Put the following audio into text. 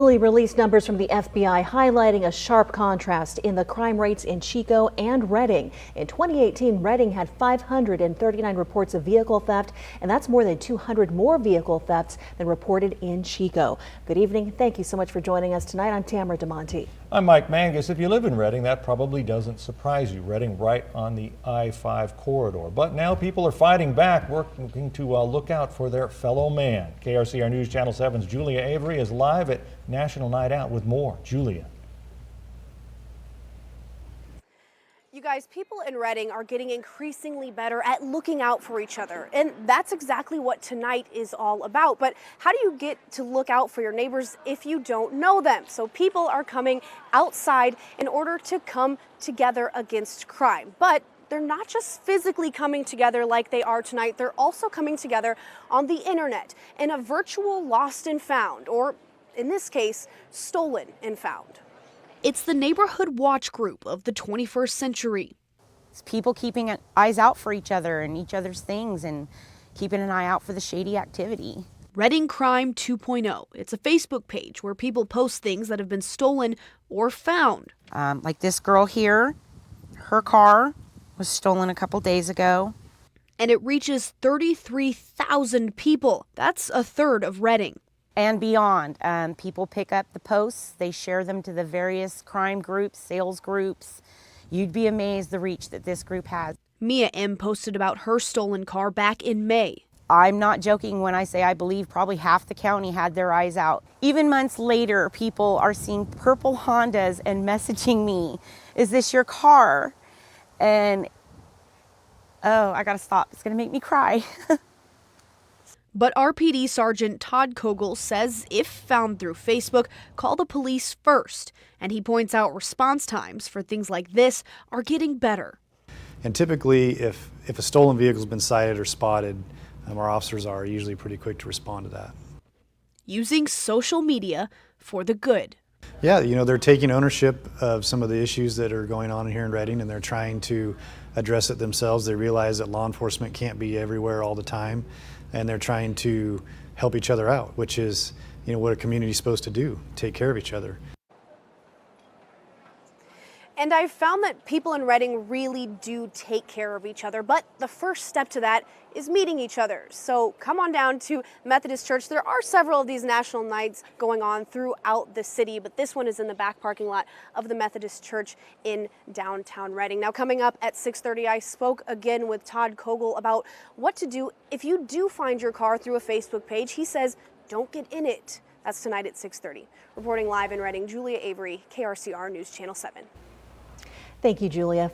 Released numbers from the FBI highlighting a sharp contrast in the crime rates in Chico and Redding. In 2018, Redding had 539 reports of vehicle theft, and that's more than 200 more vehicle thefts than reported in Chico. Good evening. Thank you so much for joining us tonight. I'm Tamara DeMonte. I'm Mike Mangus. If you live in Redding, that probably doesn't surprise you. Redding right on the I-5 corridor. But now people are fighting back, working to look out for their fellow man. KRCR News Channel 7's Julia Avery is live at National Night Out with more. Julia. You guys, people in Redding are getting increasingly better at looking out for each other, and that's exactly what tonight is all about. But how do you get to look out for your neighbors if you don't know them? So people are coming outside in order to come together against crime. But they're not just physically coming together like they are tonight, they're also coming together on the internet in a virtual lost and found, or in this case, stolen and found. It's the neighborhood watch group of the 21st century. It's people keeping eyes out for each other and each other's things and keeping an eye out for the shady activity. Redding Crime 2.0. It's a Facebook page where people post things that have been stolen or found. Like this girl here, her car was stolen a couple days ago. And it reaches 33,000 people. That's a third of Redding. And beyond. People pick up the posts, they share them to the various crime groups, sales groups. You'd be amazed the reach that this group has. Mia M. posted about her stolen car back in May. I'm not joking when I say I believe probably half the county had their eyes out. Even months later, people are seeing purple Hondas and messaging me, "Is this your car?" And, oh, I gotta stop. It's gonna make me cry. But RPD Sergeant Todd Kogel says if found through Facebook, call the police first. And he points out response times for things like this are getting better. And typically, if a stolen vehicle's been sighted or spotted, our officers are usually pretty quick to respond to that. Using social media for the good. Yeah, you know, they're taking ownership of some of the issues that are going on here in Redding, and they're trying to address it themselves. They realize that law enforcement can't be everywhere all the time, and they're trying to help each other out, which is, you know, what a community is supposed to do, take care of each other. And I've found that people in Redding really do take care of each other, but the first step to that is meeting each other. So come on down to Methodist Church. There are several of these national nights going on throughout the city, but this one is in the back parking lot of the Methodist Church in downtown Redding. Now coming up at 6:30, I spoke again with Todd Kogel about what to do if you do find your car through a Facebook page. He says, don't get in it. That's tonight at 6:30. Reporting live in Redding, Julia Avery, KRCR News Channel 7. Thank you, Julia.